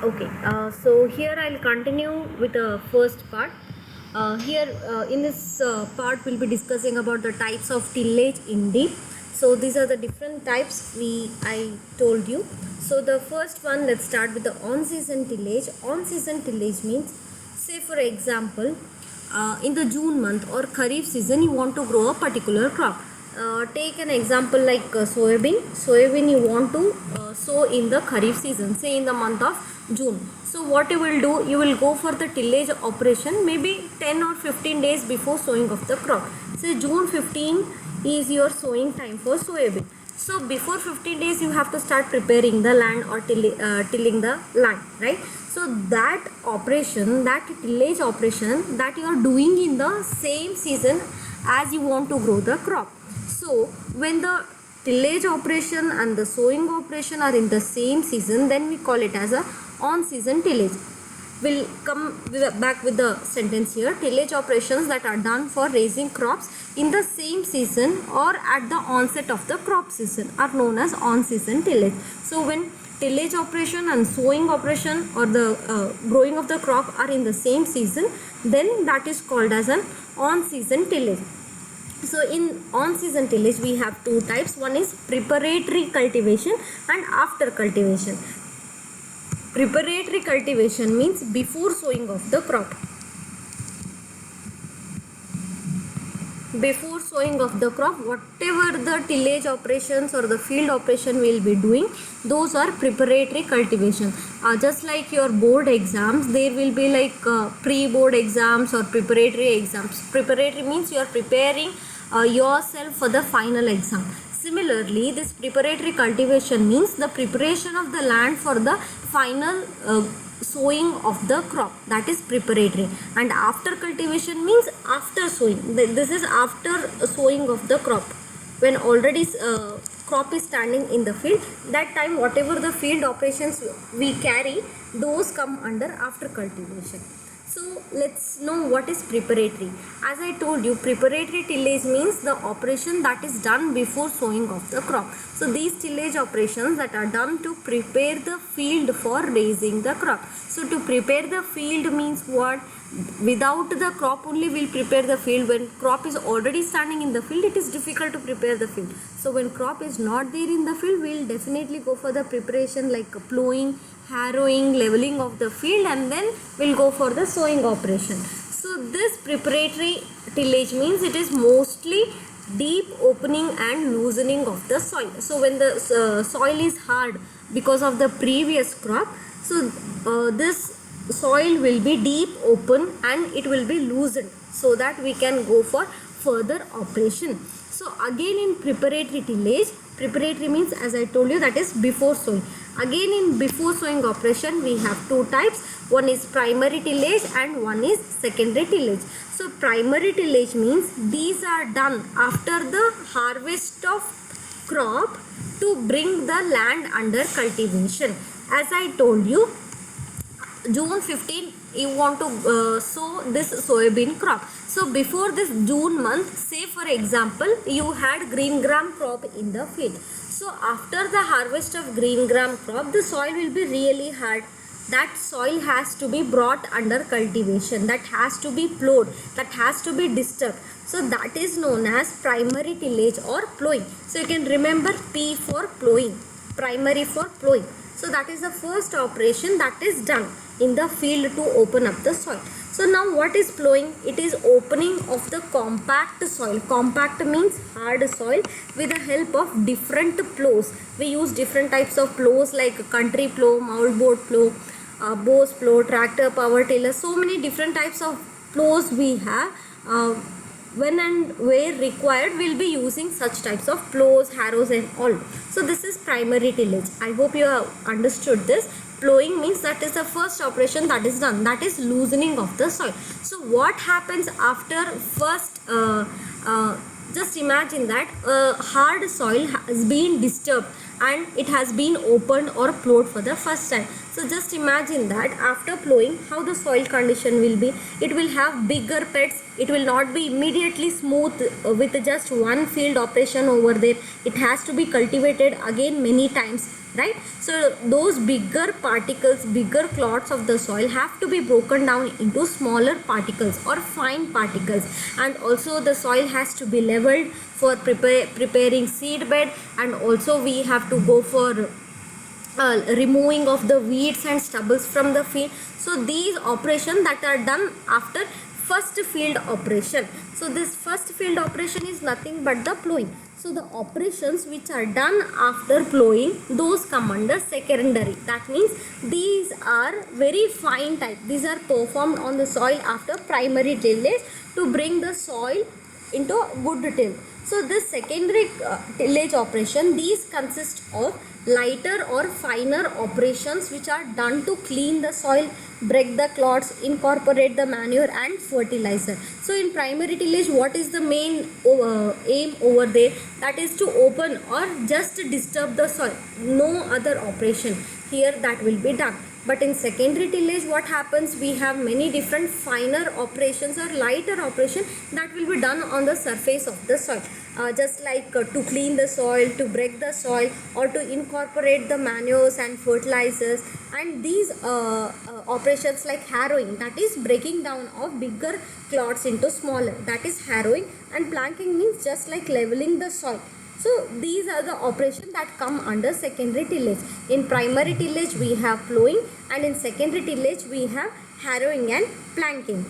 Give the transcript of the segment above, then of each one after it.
Okay, so here I'll continue with the first part. In this part, we'll be discussing about the types of tillage in deep. So these are the different types I told you. So the first one, let's start with the on-season tillage. On-season tillage means, say for example, in the June month or Kharif season, you want to grow a particular crop. Take an example like soybean. Soybean you want to sow in the Kharif season, say in the month of June. So what you will do, you will go for the tillage operation maybe 10 or 15 days before sowing of the crop. Say June 15 is your sowing time for soybean. So before 15 days you have to start preparing the land or tilling the land, right? So that operation, that tillage operation that you are doing in the same season as you want to grow the crop. So when the tillage operation and the sowing operation are in the same season, then we call it as a on-season tillage. We'll come back with the sentence here. Tillage operations that are done for raising crops in the same season or at the onset of the crop season are known as on-season tillage. So when tillage operation and sowing operation or the growing of the crop are in the same season, then that is called as an on-season tillage. So in on-season tillage we have two types. One is preparatory cultivation and after cultivation. Preparatory cultivation means before sowing of the crop. Before sowing of the crop, whatever the tillage operations or the field operation we will be doing, those are preparatory cultivation. Just like your board exams, there will be like pre-board exams or preparatory exams. Preparatory means you are preparing yourself for the final exam. Similarly, this preparatory cultivation means the preparation of the land for the final sowing of the crop, that is preparatory. And after cultivation means after sowing. This is after sowing of the crop, when already crop is standing in the field. That time whatever the field operations we carry, those come under after cultivation. So let's know what is preparatory. As I told you, preparatory tillage means the operation that is done before sowing of the crop. So these tillage operations that are done to prepare the field for raising the crop. So to prepare the field means what? Without the crop only we'll prepare the field. When crop is already standing in the field, it is difficult to prepare the field. So when crop is not there in the field, we'll definitely go for the preparation like plowing, harrowing, leveling of the field, and then we'll go for the sowing operation. So this preparatory tillage means it is mostly deep opening and loosening of the soil. So when the soil is hard because of the previous crop, so this soil will be deep open and it will be loosened so that we can go for further operation. So again in preparatory tillage, preparatory means, as I told you, that is before sowing. Again in before sowing operation we have two types. One is primary tillage and one is secondary tillage. So primary tillage means these are done after the harvest of crop to bring the land under cultivation. As I told you, June 15 you want to sow this soybean crop. So before this June month, say for example you had green gram crop in the field. So after the harvest of green gram crop, the soil will be really hard. That soil has to be brought under cultivation, that has to be plowed, that has to be disturbed. So that is known as primary tillage or plowing. So you can remember P for plowing, primary for plowing. So that is the first operation that is done in the field to open up the soil. So now what is plowing? It is opening of the compact soil. Compact means hard soil with the help of different plows. We use different types of plows like country plow, moldboard plow, Bose plow, tractor, power tiller. So many different types of plows we have. When and where required, we'll be using such types of plows, harrows and all. So this is primary tillage. I hope you have understood this. Plowing means that is the first operation that is done, that is loosening of the soil. So what happens after first, just imagine that hard soil has been disturbed and it has been opened or plowed for the first time. So just imagine that after plowing, how the soil condition will be. It will have bigger pits. It will not be immediately smooth with just one field operation over there. It has to be cultivated again many times. right? So those bigger particles, bigger clots of the soil have to be broken down into smaller particles or fine particles, and also the soil has to be leveled for preparing seed bed, and also we have to go for removing of the weeds and stubbles from the field. So these operations that are done after first field operation. So this first field operation is nothing but the plowing. So the operations which are done after plowing, those come under secondary. That means these are very fine type. These are performed on the soil after primary tillage to bring the soil into good till. So this secondary tillage operation, these consist of lighter or finer operations which are done to clean the soil, break the clods, incorporate the manure and fertilizer. So in primary tillage, what is the main aim over there? That is to open or just disturb the soil. No other operation here that will be done. But in secondary tillage, what happens? We have many different finer operations or lighter operation that will be done on the surface of the soil. Just like to clean the soil, to break the soil, or to incorporate the manures and fertilizers. And these operations like harrowing, that is breaking down of bigger clods into smaller, that is harrowing. And planking means just like leveling the soil. So these are the operations that come under secondary tillage. In primary tillage we have plowing, and in secondary tillage we have harrowing and planking.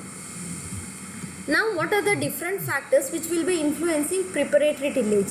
Now what are the different factors which will be influencing preparatory tillage?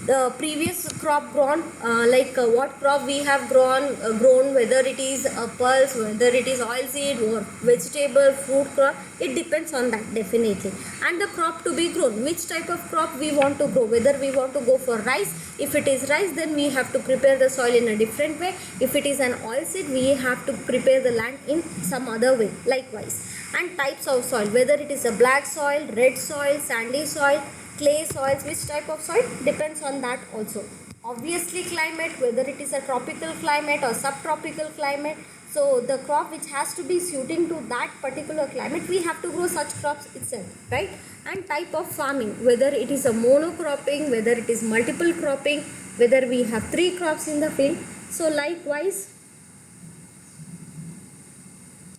The previous crop grown, what crop we have grown, whether it is a pulse, whether it is oilseed or vegetable, fruit crop, it depends on that definitely. And the crop to be grown, which type of crop we want to grow, whether we want to go for rice. If it is rice, then we have to prepare the soil in a different way. If it is an oilseed, we have to prepare the land in some other way, likewise. And types of soil, whether it is a black soil, red soil, sandy soil, clay soils, which type of soil depends on that also. Obviously climate, whether it is a tropical climate or subtropical climate. So the crop which has to be suiting to that particular climate, we have to grow such crops itself, right? And type of farming, whether it is a monocropping, whether it is multiple cropping, whether we have 3 crops in the field. So likewise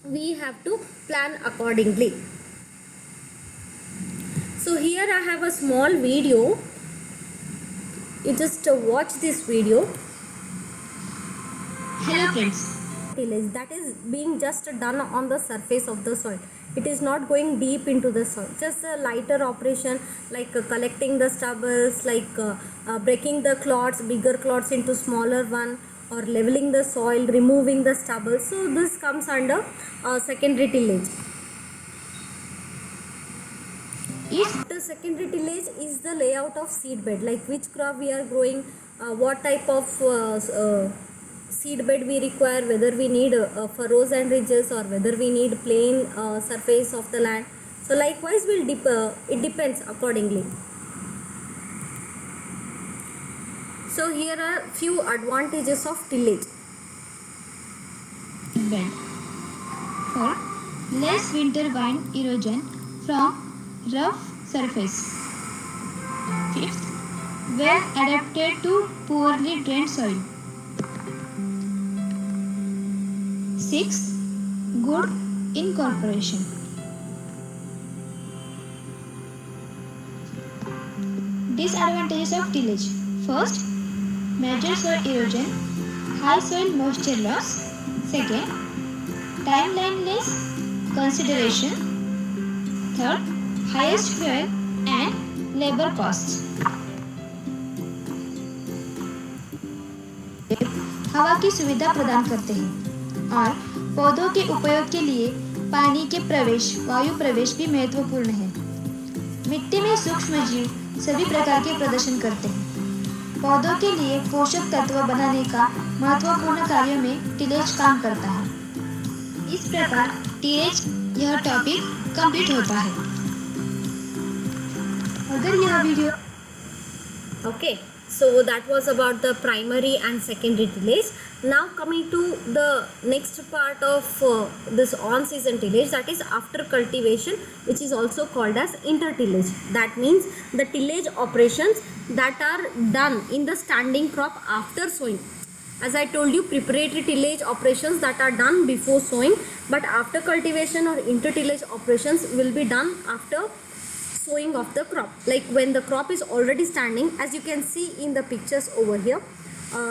we have to plan accordingly. So here I have a small video. You just watch this video. Hello friends. Tillage that is being just done on the surface of the soil. It is not going deep into the soil. Just a lighter operation like collecting the stubbles, like breaking the clods, bigger clods into smaller one, or leveling the soil, removing the stubble. So this comes under secondary tillage. The secondary tillage is the layout of seed bed, like which crop we are growing, what type of seed bed we require, whether we need furrows and ridges or whether we need plain surface of the land. So likewise it depends accordingly. So here are few advantages of tillage. Bed for less winter wind erosion from rough surface. Fifth, well adapted to poorly drained soil. Sixth, good incorporation. Disadvantages of tillage. First, major soil erosion, high soil moisture loss. Second, timeline-less consideration. Third, highest fuel and labor costs. हवा की सुविधा प्रदान करते हैं और पौधों के उपयोग के लिए पानी के प्रवेश, वायु प्रवेश भी महत्वपूर्ण है। मिट्टी में सूक्ष्म जीव सभी प्रकार के प्रदर्शन करते हैं। पौधों के लिए पोषक तत्व बनाने का महत्वपूर्ण कार्यों में टिलेज काम करता है। इस प्रकार टिलेज यह टॉपिक कंप्लीट होता है। अगर यह video Okay, so that was about the primary and secondary tillage. Now coming to the next part of this on-season tillage, that is after cultivation, which is also called as intertillage. That means the tillage operations that are done in the standing crop after sowing. As I told you, preparatory tillage operations that are done before sowing, but after cultivation or intertillage operations will be done after sowing of the crop. Like when the crop is already standing, as you can see in the pictures over here,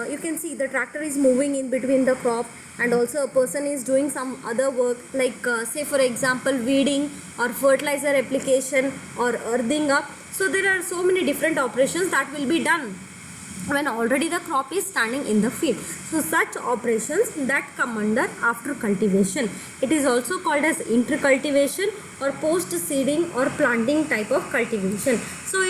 you can see the tractor is moving in between the crop, and also a person is doing some other work, like say for example weeding or fertilizer application or earthing up. So there are so many different operations that will be done when already the crop is standing in the field. So such operations that come under after cultivation. It is also called as intercultivation or post seeding or planting type of cultivation. So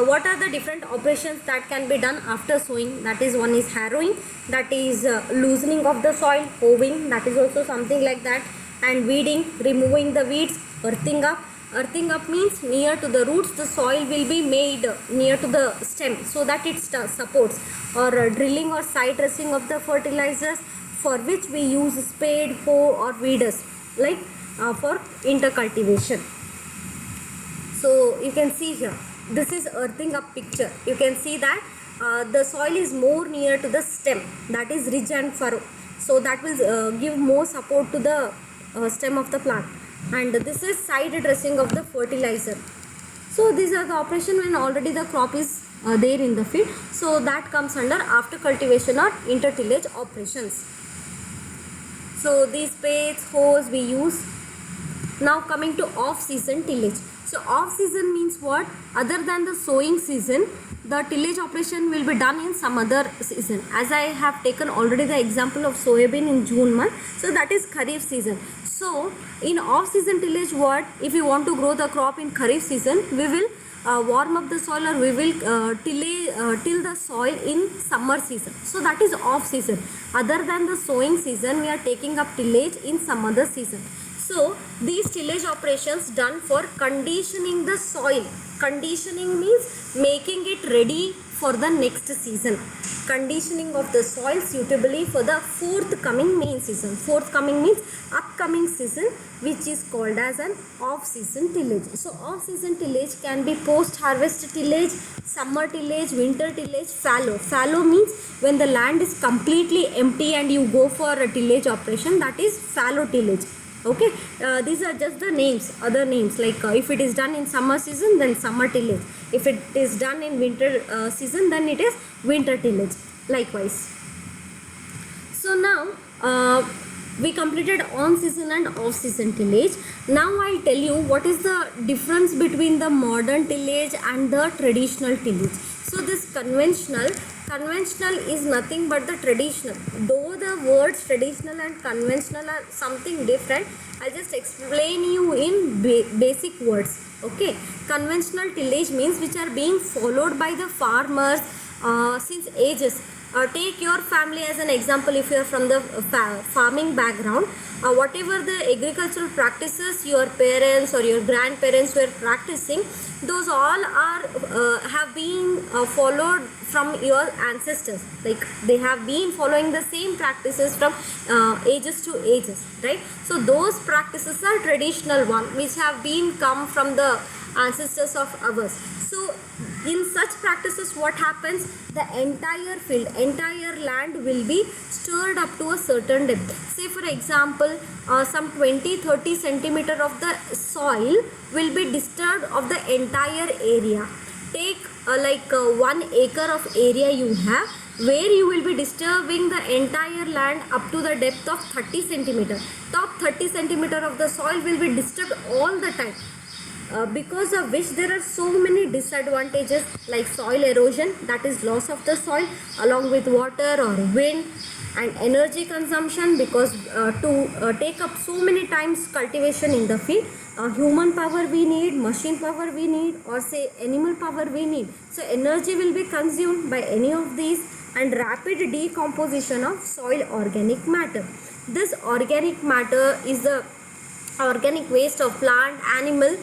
what are the different operations that can be done after sowing? That is, one is harrowing, that is loosening of the soil, hoeing, that is also something like that, and weeding, removing the weeds, earthing up. Earthing up means near to the roots the soil will be made near to the stem so that it supports, or drilling or side dressing of the fertilizers, for which we use spade, hoe or weeders, like for intercultivation. So you can see here, this is earthing up picture. You can see that the soil is more near to the stem, that is ridge and furrow, so that will give more support to the stem of the plant. And this is side dressing of the fertilizer. So these are the operation when already the crop is there in the field. So that comes under after cultivation or intertillage operations. So these spades, hoes we use. Now coming to off-season tillage. So off-season means what? Other than the sowing season, the tillage operation will be done in some other season. As I have taken already the example of soybean in June month, so that is Kharif season. So in off-season tillage, what if we want to grow the crop in Kharif season, we will warm up the soil, or we will till the soil in summer season. So that is off-season. Other than the sowing season, we are taking up tillage in some other season. So these tillage operations done for conditioning the soil. Conditioning means making it ready for the next season. Conditioning of the soil suitably for the forthcoming main season. Forthcoming means upcoming season, which is called as an off-season tillage. So off-season tillage can be post-harvest tillage, summer tillage, winter tillage, fallow. Fallow means when the land is completely empty and you go for a tillage operation, that is fallow tillage. Okay, these are just the names, other names, like if it is done in summer season, then summer tillage. If it is done in winter season, then it is winter tillage, likewise. So now we completed on season and off season tillage. Now I'll tell you what is the difference between the modern tillage and the traditional tillage. So this conventional is nothing but the traditional. Though the words traditional and conventional are something different, I'll just explain you in basic words. Okay, conventional tillage means which are being followed by the farmers since ages. Take your family as an example. If you are from the farming background, whatever the agricultural practices your parents or your grandparents were practicing, those all are have been followed from your ancestors. Like they have been following the same practices from ages to ages, right? So those practices are traditional one, which have been come from the ancestors of ours. So in such practices, what happens? The entire field, entire land will be stirred up to a certain depth. Say for example, some 20-30 centimeter of the soil will be disturbed of the entire area. Take 1 acre of area you have, where you will be disturbing the entire land up to the depth of 30 centimeter. Top 30 centimeter of the soil will be disturbed all the time. Because of which there are so many disadvantages, like soil erosion, that is loss of the soil, along with water or wind, and energy consumption, because to take up so many times cultivation in the field, human power we need, machine power we need, or say animal power we need. So energy will be consumed by any of these, and rapid decomposition of soil organic matter. This organic matter is the organic waste of plant, animal.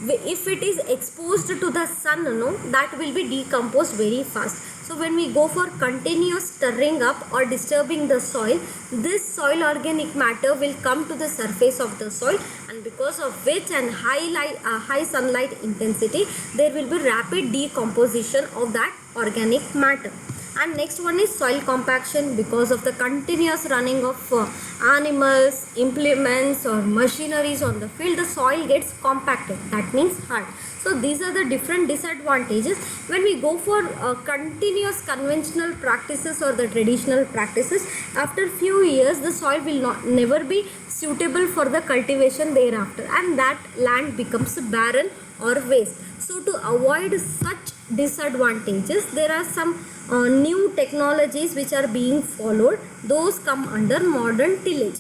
If it is exposed to the sun, that will be decomposed very fast. So when we go for continuous stirring up or disturbing the soil, this soil organic matter will come to the surface of the soil, and because of which and high sunlight intensity, there will be rapid decomposition of that organic matter. And next one is soil compaction. Because of the continuous running of animals, implements or machineries on the field, the soil gets compacted, that means hard. So these are the different disadvantages. When we go for continuous conventional practices or the traditional practices, after few years the soil will never be suitable for the cultivation thereafter, and that land becomes barren or waste. So to avoid such disadvantages, there are some new technologies which are being followed. Those come under modern tillage.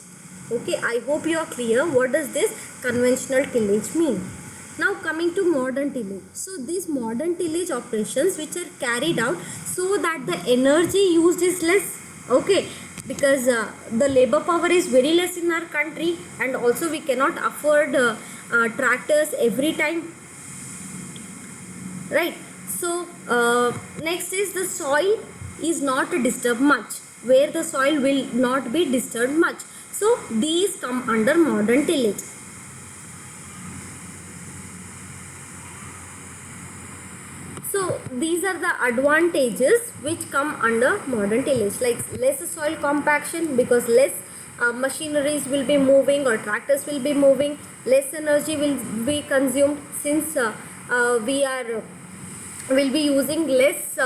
Okay, I hope you are clear what does this conventional tillage mean. Now coming to modern tillage. So these modern tillage operations which are carried out so that the energy used is less. Okay, because the labor power is very less in our country, and also we cannot afford tractors every time, right? So next is the soil is not disturbed much, where the soil will not be disturbed much. So these come under modern tillage. So these are the advantages which come under modern tillage, like less soil compaction because less machineries will be moving or tractors will be moving, less energy will be consumed since we will be using less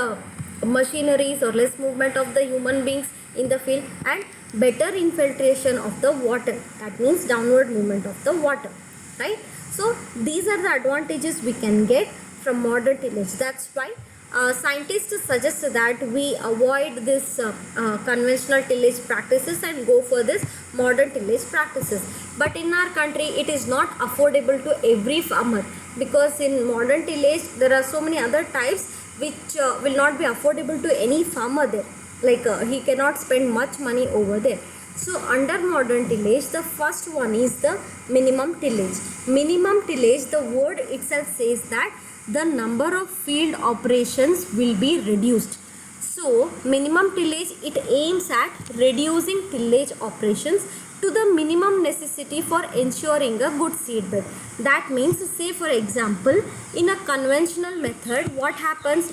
machineries or less movement of the human beings in the field, and better infiltration of the water, that means downward movement of the water, right? So these are the advantages we can get from modern tillage. That's why scientists suggest that we avoid this conventional tillage practices and go for this modern tillage practices. But in our country it is not affordable to every farmer, because in modern tillage there are so many other types which will not be affordable to any farmer there, like he cannot spend much money over there. So under modern tillage, the first one is the minimum tillage. Minimum tillage, the word itself says that the number of field operations will be reduced. So minimum tillage, it aims at reducing tillage operations to the minimum necessity for ensuring a good seed bed. That means, say for example, in a conventional method, what happens?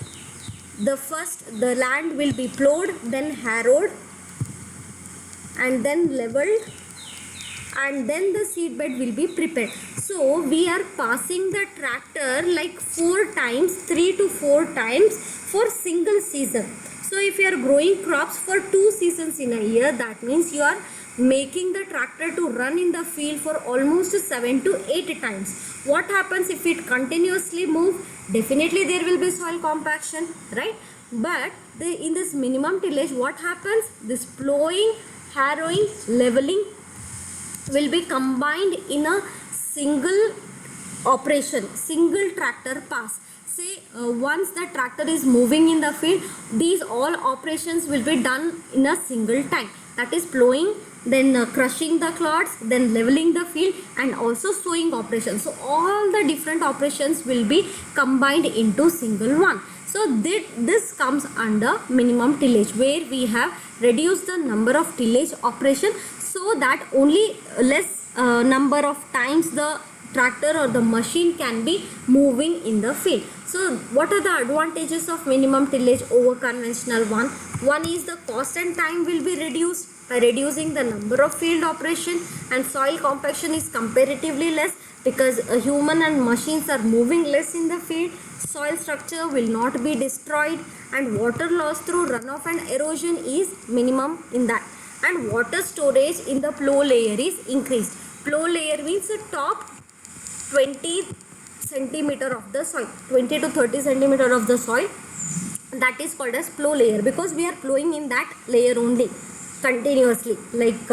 The land will be plowed, then harrowed, and then leveled, and then the seed bed will be prepared. So we are passing the tractor like 3 to 4 times for single season. So if you are growing crops for 2 seasons in a year, that means you are making the tractor to run in the field for almost 7 to 8 times. What happens if it continuously moves? Definitely there will be soil compaction, right? But in this minimum tillage, what happens? This plowing, harrowing, leveling will be combined in a single operation, single tractor pass. Say once the tractor is moving in the field, these all operations will be done in a single time. That is plowing, then crushing the clods, then leveling the field, and also sowing operations. So all the different operations will be combined into single one. So this comes under minimum tillage, where we have reduced the number of tillage operation so that only less number of times the tractor or the machine can be moving in the field. So what are the advantages of minimum tillage over conventional one? One is the cost and time will be reduced by reducing the number of field operation, and soil compaction is comparatively less because human and machines are moving less in the field. Soil structure will not be destroyed, and water loss through runoff and erosion is minimum in that, and water storage in the plow layer is increased. Plow layer means the top 20 centimeter of the soil, 20 to 30 centimeter of the soil, that is called as plow layer, because we are plowing in that layer only continuously, like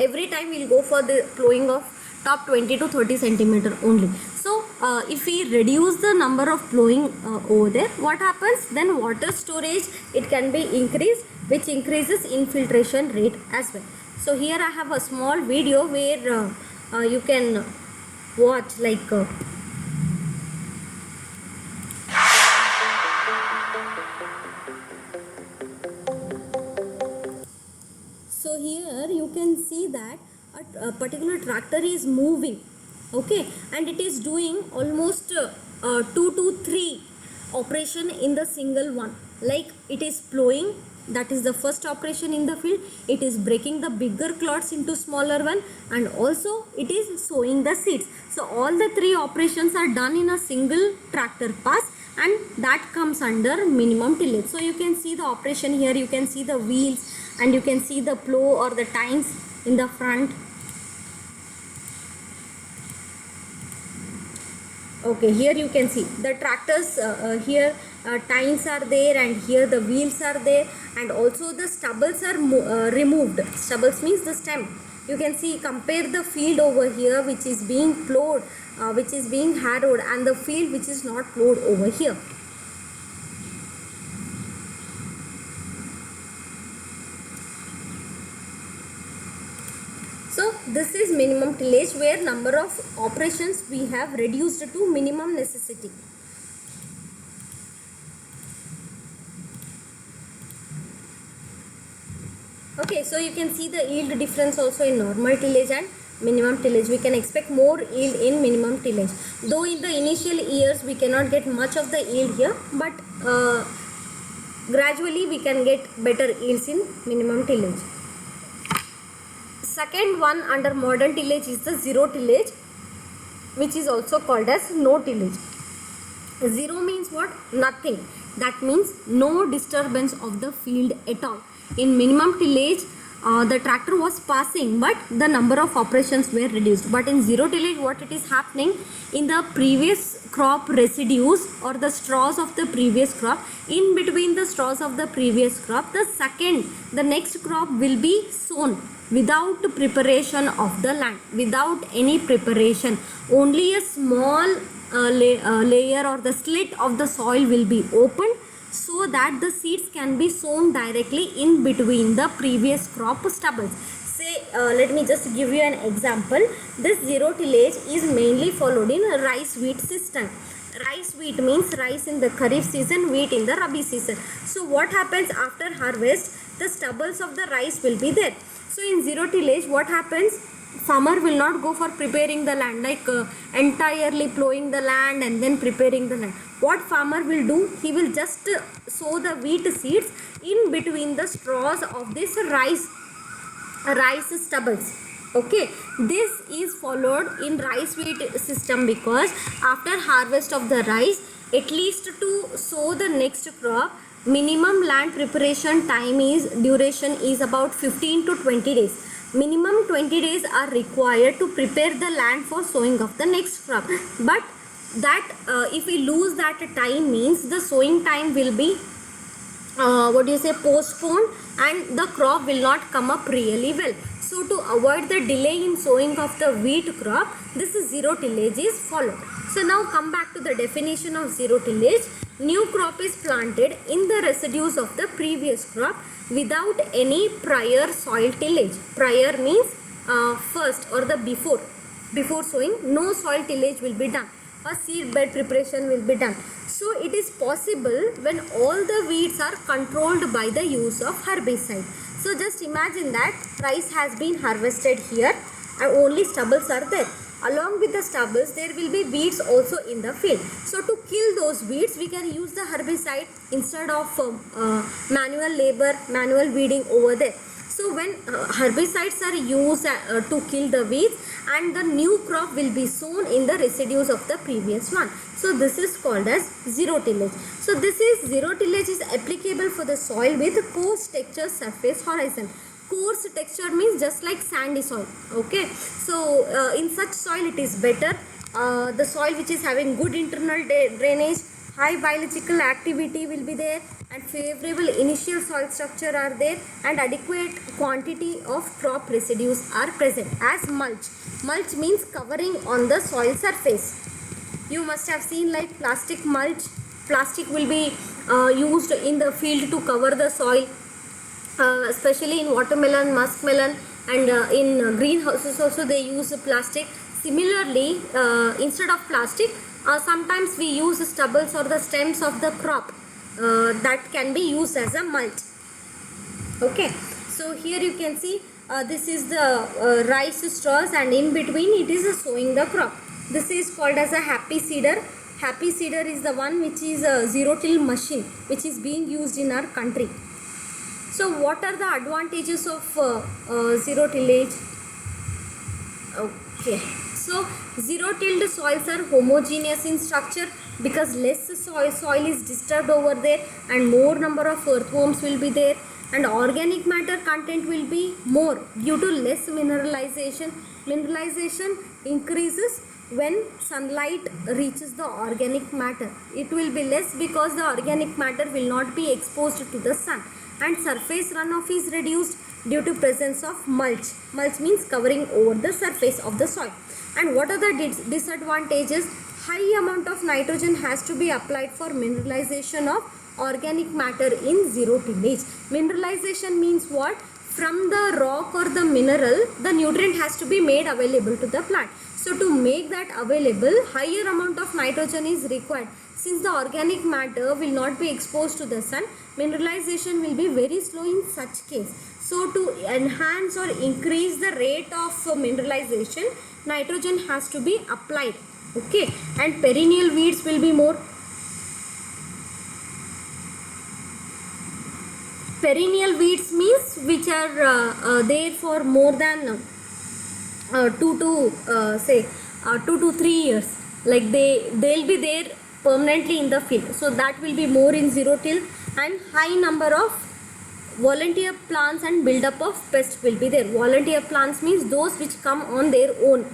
every time we will go for the plowing of top 20 to 30 centimeter only. So if we reduce the number of plowing over there, what happens? Then water storage, it can be increased, which increases infiltration rate as well. So here I have a small video where you can watch, like so here you can see that a particular tractor is moving, okay, and it is doing almost 2 to 3 operation in the single one. like it is plowing, that is the first operation in the field. It is breaking the bigger clods into smaller one, and also it is sowing the seeds. So all the three operations are done in a single tractor pass, and that comes under minimum tillage. So you can see the operation here, you can see the wheels, and you can see the plow or the tines in the front. Okay, here you can see the tractors, here tines are there, and here the wheels are there, and also the stubbles are removed. Stubbles means the stem. You can see, compare the field over here which is being plowed, which is being harrowed, and the field which is not plowed over here. So this is minimum tillage, where number of operations we have reduced to minimum necessity. Okay, so you can see the yield difference also in normal tillage and minimum tillage. We can expect more yield in minimum tillage. Though in the initial years we cannot get much of the yield here, but gradually we can get better yields in minimum tillage. Second one under modern tillage is the zero tillage, which is also called as no tillage. Zero means what? Nothing. That means no disturbance of the field at all. In minimum tillage, the tractor was passing, but the number of operations were reduced. But in zero tillage, what it is happening, in the previous crop residues or the straws of the previous crop, in between the straws of the previous crop, the next crop will be sown without preparation of the land, without any preparation. Only a small layer or the slit of the soil will be opened, so that the seeds can be sown directly in between the previous crop stubbles. Say, let me just give you an example. This zero tillage is mainly followed in a rice wheat system. Rice wheat means rice in the Kharif season, wheat in the Rabi season. So what happens after harvest? The stubbles of the rice will be there. So in zero tillage, what happens? Farmer will not go for preparing the land, like entirely plowing the land and then preparing the land. What farmer will do? He will just sow the wheat seeds in between the straws of this rice stubbles. Okay, this is followed in rice wheat system, because after harvest of the rice, at least to sow the next crop, minimum land preparation duration is about 15 to 20 days. Minimum 20 days are required to prepare the land for sowing of the next crop. But that if we lose that time, means the sowing time will be postponed, and the crop will not come up really well. So to avoid the delay in sowing of the wheat crop, this zero tillage is followed. So now come back to the definition of zero tillage. New crop is planted in the residues of the previous crop without any prior soil tillage. Prior means first or the before sowing, no soil tillage will be done, or seed bed preparation will be done. So it is possible when all the weeds are controlled by the use of herbicide. So just imagine that rice has been harvested here and only stubbles are there. Along with the stubbles, there will be weeds also in the field. So to kill those weeds, we can use the herbicide instead of manual labor, manual weeding over there. So when herbicides are used to kill the weeds, and the new crop will be sown in the residues of the previous one. So this is called as zero tillage. So this is zero tillage is applicable for the soil with coarse texture surface horizon. Coarse texture means just like sandy soil. Okay, so in such soil it is better. The soil which is having good internal drainage, high biological activity will be there, and favorable initial soil structure are there, and adequate quantity of crop residues are present as mulch. Mulch means covering on the soil surface. You must have seen like plastic mulch. Plastic will be used in the field to cover the soil. Especially in watermelon, muskmelon, and in greenhouses also they use plastic. Similarly, instead of plastic, sometimes we use stubbles or the stems of the crop that can be used as a mulch. Okay, so here you can see this is the rice straws, and in between it is sowing the crop. This is called as a happy seeder. Happy seeder is the one which is a zero till machine which is being used in our country. So what are the advantages of zero tillage? Okay, so zero tilled soils are homogeneous in structure because less soil is disturbed over there and more number of earthworms will be there, and organic matter content will be more due to less mineralization. Mineralization increases when sunlight reaches the organic matter. It will be less because the organic matter will not be exposed to the sun, and surface runoff is reduced due to presence of mulch. Mulch means covering over the surface of the soil. And what are the disadvantages? High amount of nitrogen has to be applied for mineralization of organic matter in zero tillage. Mineralization means what? From the rock or the mineral, the nutrient has to be made available to the plant. So to make that available, higher amount of nitrogen is required. Since the organic matter will not be exposed to the sun, mineralization will be very slow in such case. So to enhance or increase the rate of mineralization, nitrogen has to be applied. Okay, and perennial weeds will be more. Perennial weeds means which are there for more than 2 to 3 years. Like they'll be there permanently in the field. So that will be more in zero till, and high number of volunteer plants and buildup of pests will be there. Volunteer plants means those which come on their own,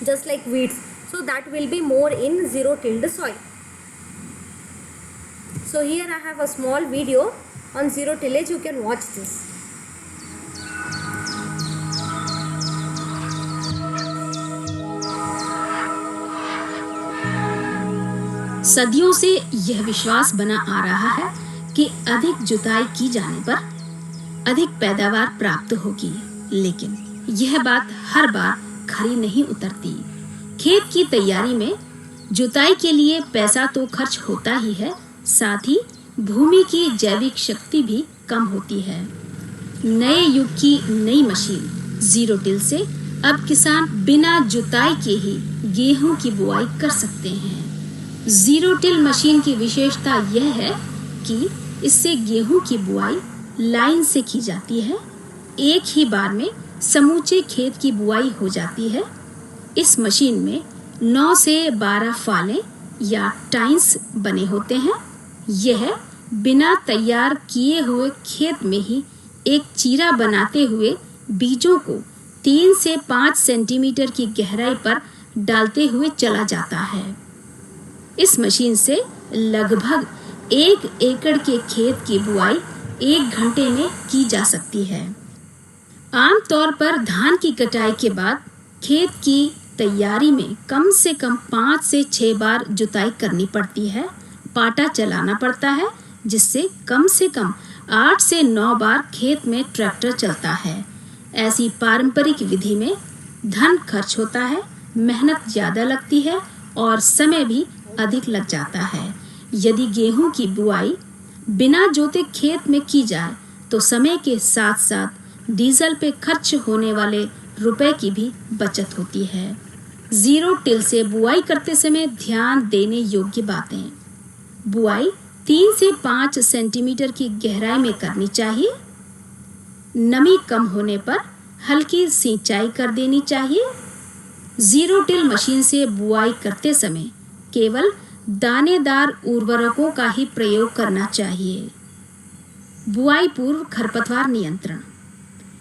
just like weeds. So that will be more in zero tilled soil. So here I have a small video on zero tillage. You can watch this. सदियों से यह विश्वास बना आ रहा है कि अधिक जुताई की जाने पर अधिक पैदावार प्राप्त होगी, लेकिन यह बात हर बार खरी नहीं उतरती। खेत की तैयारी में जुताई के लिए पैसा तो खर्च होता ही है, साथ ही भूमि की जैविक शक्ति भी कम होती है। नए युग की नई मशीन जीरो टिल से अब किसान बिना जुताई के ही गेहूं की बुआई कर सकते हैं। जीरो टिल मशीन की विशेषता यह है कि इससे गेहूं की बुआई लाइन से की जाती है। एक ही बार में समूचे खेत की बुआई हो जाती है। इस मशीन में 9 से 12 फाले या टाइन्स बने होते हैं। यह बिना तैयार किए हुए खेत में ही एक चीरा बनाते हुए बीजों को 3 से 5 सेंटीमीटर की गहराई पर डालते हुए चला जाता है। इस मशीन से लगभग 1 एकड़ के खेत की बुआई 1 घंटे में की जा सकती है। आमतौर पर धान की कटाई के बाद खेत की तैयारी में कम से कम 5 से 6 बार जुताई करनी पड़ती है। पाटा चलाना पड़ता है, जिससे कम से कम 8 से 9 बार खेत में ट्रैक्टर चलता है। ऐसी पारंपरिक विधि में धन खर्च होता है, मेहनत ज़्यादा लगती है और समय भी अधिक लग जाता है। यदि गेहूं की बुआई बिना जोते खेत में की जाए तो समय के साथ साथ डीजल पे खर्च होने वाले रुपए की भी बचत होती है। जीरो टिल से बुआई करते समय ध्यान देने योग्य बातें: बुआई 3 से 5 सेंटीमीटर की गहराई में करनी चाहिए। नमी कम होने पर हल्की सिंचाई कर देनी चाहिए। जीरो टिल मशीन से बुआई करते समय केवल दानेदार उर्वरकों का ही प्रयोग करना चाहिए। बुआई पूर्व खरपतवार नियंत्रण: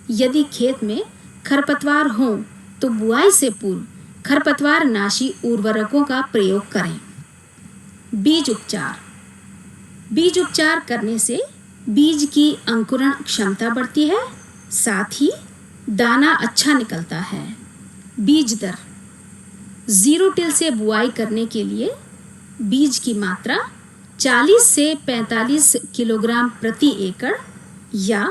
यदि खेत में खरपतवार हो तो बुआई से पूर्व खरपतवार नाशी उर्वरकों का प्रयोग करें। बीज उपचार: बीज उपचार करने से बीज की अंकुरण क्षमता बढ़ती है, साथ ही दाना अच्छा निकलता है। बीज दर: जीरो टिल से बुआई करने के लिए बीज की मात्रा 40 से 45 किलोग्राम प्रति एकड़ या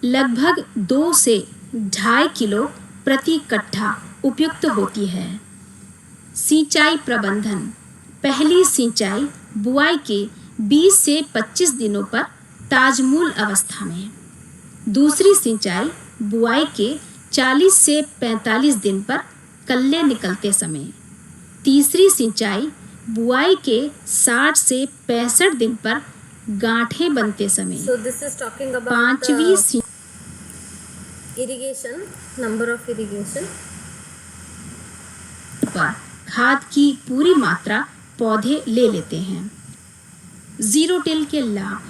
लगभग 2 से 2.5 किलो प्रति कट्ठा उपयुक्त होती है। सिंचाई प्रबंधन: पहली सिंचाई बुआई के 20 से 25 दिनों पर ताजमूल अवस्था में, दूसरी सिंचाई बुआई के 40 से 45 दिन पर कल्ले निकलते समय, तीसरी सिंचाई बुआई के 60 से 65 दिन पर गांठें बनते समय So this is talking about पांचवी सी irrigation, number of irrigation. पर खाद की पूरी मात्रा पौधे ले लेते हैं। जीरो टिल के लाभ: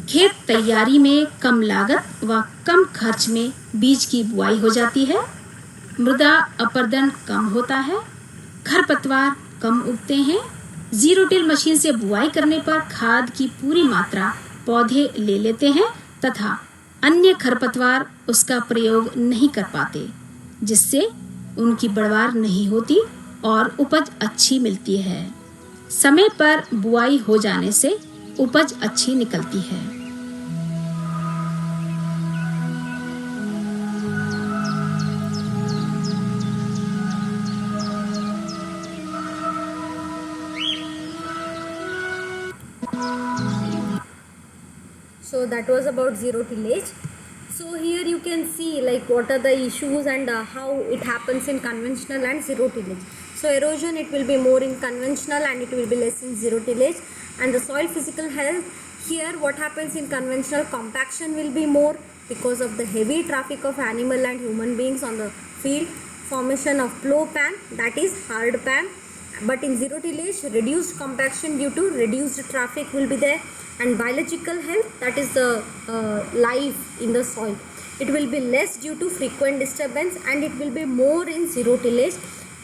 खेत तैयारी में कम लागत व कम खर्च में बीज की बुआई हो जाती है। मृदा अपरदन कम होता है, खरपतवार कम उगते हैं। जीरो टिल मशीन से बुआई करने पर खाद की पूरी मात्रा पौधे ले लेते हैं तथा अन्य खरपतवार उसका प्रयोग नहीं कर पाते, जिससे उनकी बढ़वार नहीं होती और उपज अच्छी मिलती है। समय पर बुआई हो जाने से उपज अच्छी निकलती है। So that was about zero tillage. So here you can see like what are the issues and how it happens in conventional and zero tillage. So erosion, it will be more in conventional and it will be less in zero tillage. And the soil physical health, here what happens in conventional, compaction will be more because of the heavy traffic of animal and human beings on the field. Formation of plow pan, that is hard pan. But in zero tillage, reduced compaction due to reduced traffic will be there. And biological health, that is the life in the soil, it will be less due to frequent disturbance and it will be more in zero tillage.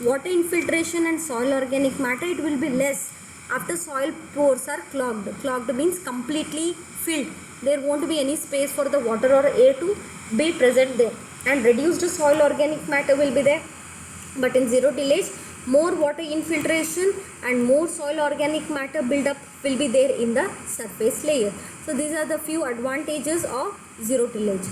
Water infiltration and soil organic matter, it will be less after soil pores are clogged. Clogged means completely filled, there won't be any space for the water or air to be present there, and reduced soil organic matter will be there. But in zero tillage, more water infiltration and more soil organic matter buildup will be there in the surface layer. So these are the few advantages of zero tillage.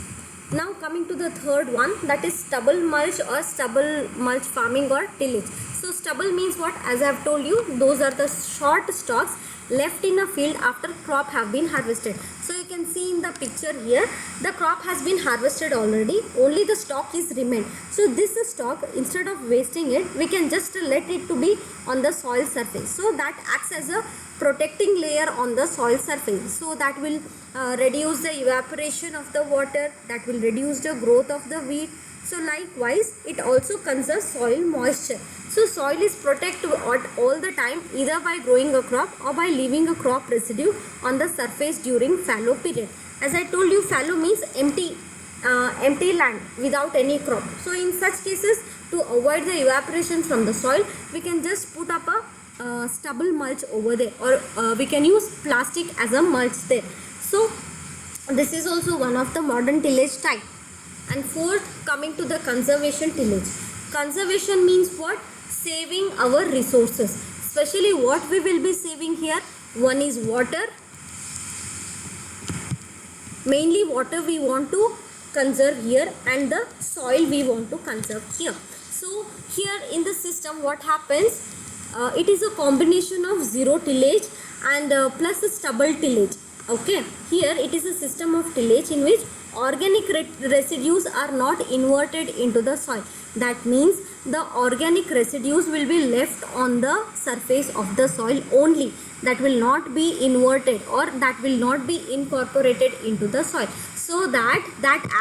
Now coming to the third one, that is stubble mulch or stubble mulch farming or tillage. So stubble means what? As I have told you, those are the short stalks left in a field after crop have been harvested. So you can see in the picture here, the crop has been harvested already, only the stalk is remained. So this stalk, instead of wasting it, we can just let it to be on the soil surface. So that acts as a protecting layer on the soil surface. So that will reduce the evaporation of the water, that will reduce the growth of the weed. So likewise, it also conserves soil moisture. So soil is protected all the time, either by growing a crop or by leaving a crop residue on the surface during fallow period. As I told you, fallow means empty land without any crop. So in such cases, to avoid the evaporation from the soil, we can just put up a stubble mulch over there, or we can use plastic as a mulch there. So this is also one of the modern tillage type. And fourth, coming to the conservation tillage. Conservation means what? Saving our resources. Especially what we will be saving here? One is water. Mainly water we want to conserve here, and the soil we want to conserve here. So here in the system what happens? It is a combination of zero tillage and plus stubble tillage. Okay, here it is a system of tillage in which organic residues are not inverted into the soil. That means the organic residues will be left on the surface of the soil only, that will not be inverted or that will not be incorporated into the soil. So that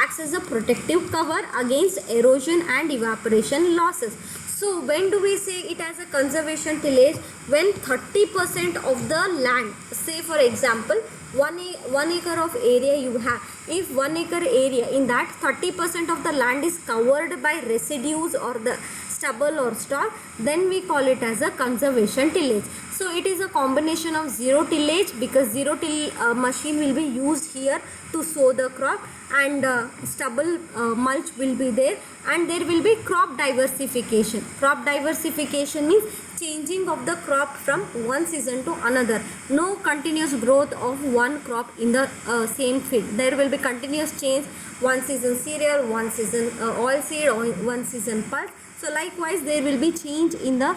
acts as a protective cover against erosion and evaporation losses. So when do we say it as a conservation tillage? When 30% of the land, say for example 1 acre of area you have, if 1 acre area, in that 30% of the land is covered by residues or the stubble or stalk, then we call it as a conservation tillage. So it is a combination of zero tillage, because zero till machine will be used here to sow the crop, and stubble mulch will be there, and there will be crop diversification. Crop diversification means changing of the crop from one season to another. No continuous growth of one crop in the same field. There will be continuous change, one season cereal, one season oilseed, or one season pulse. So likewise there will be change in the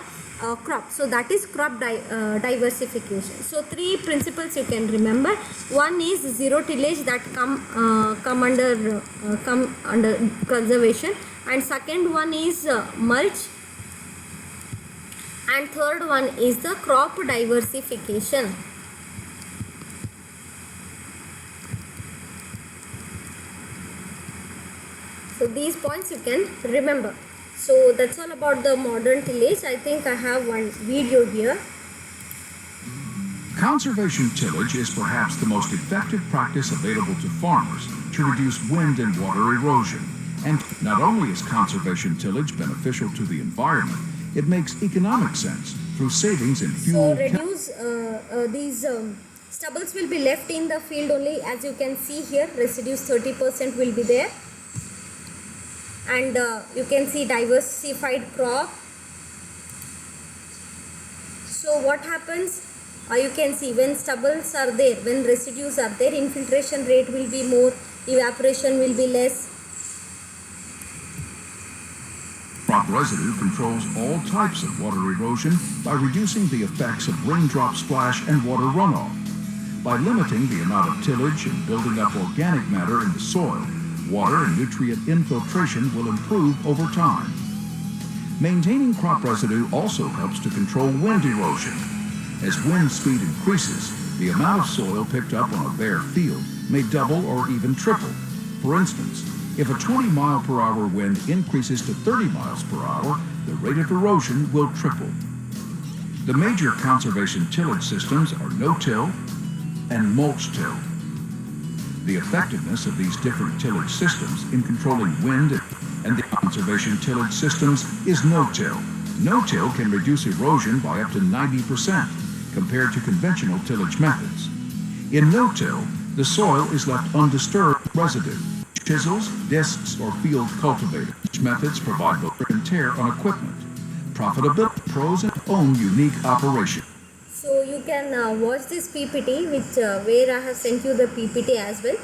crop. So that is crop diversification. So three principles you can remember. One is zero tillage, that come under conservation, and second one is mulch, And third one is the crop diversification. So these points you can remember. So that's all about the modern tillage. I think I have one video here. Conservation tillage is perhaps the most effective practice available to farmers to reduce wind and water erosion. And not only is conservation tillage beneficial to the environment, it makes economic sense through savings in fuel. So reduce these stubbles will be left in the field only. As you can see here, residues 30% will be there. And you can see diversified crop. So what happens? You can see when stubbles are there, when residues are there, infiltration rate will be more, evaporation will be less. Crop residue controls all types of water erosion by reducing the effects of raindrop splash and water runoff. By limiting the amount of tillage and building up organic matter in the soil, water and nutrient infiltration will improve over time. Maintaining crop residue also helps to control wind erosion. As wind speed increases, the amount of soil picked up on a bare field may double or even triple. For instance, if a 20-mile-per-hour wind increases to 30 miles per hour, the rate of erosion will triple. The major conservation tillage systems are no-till and mulch-till. The effectiveness of these different tillage systems in controlling wind and the conservation tillage systems is no-till. No-till can reduce erosion by up to 90% compared to conventional tillage methods. In no-till, the soil is left undisturbed with residue. Chisels, discs, or field cultivators. Methods provide both wear and tear on equipment. Profitability, pros, and own unique operation. So you can watch this PPT, which where I have sent you the PPT as well.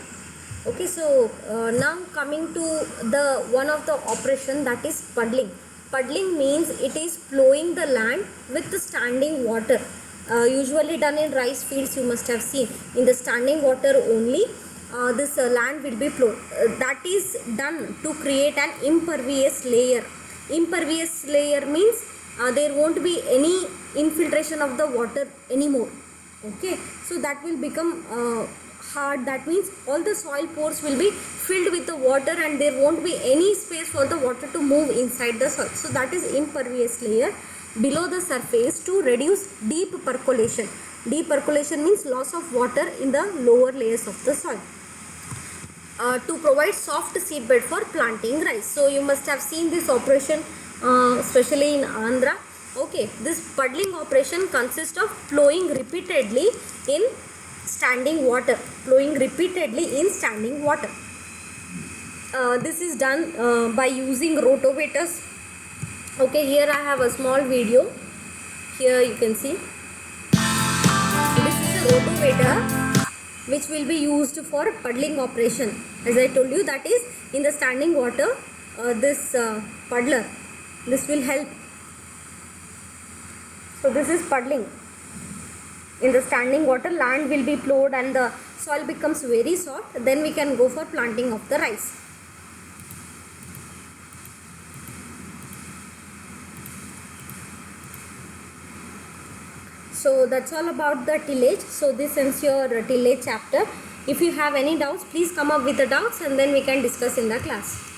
Okay, so now coming to the one of the operation, that is puddling. Puddling means it is plowing the land with the standing water. Usually done in rice fields, you must have seen. In the standing water only, this land will be plowed. That is done to create an impervious layer. Impervious layer means there won't be any infiltration of the water anymore. Okay, so that will become hard. That means all the soil pores will be filled with the water and there won't be any space for the water to move inside the soil. So that is impervious layer below the surface to reduce deep percolation. Deep percolation means loss of water in the lower layers of the soil. To provide soft seedbed for planting rice. So you must have seen this operation especially in Andhra. Okay, this puddling operation consists of plowing repeatedly in standing water. Plowing repeatedly in standing water. This is done by using rotovators. Okay, here I have a small video. Here you can see. This is a rotavator which will be used for puddling operation. As I told you, that is in the standing water, this puddler, this will help. So this is puddling. In the standing water, land will be plowed and the soil becomes very soft. Then we can go for planting of the rice. So that's all about the tillage. So this ends your tillage chapter. If you have any doubts, please come up with the doubts and then we can discuss in the class.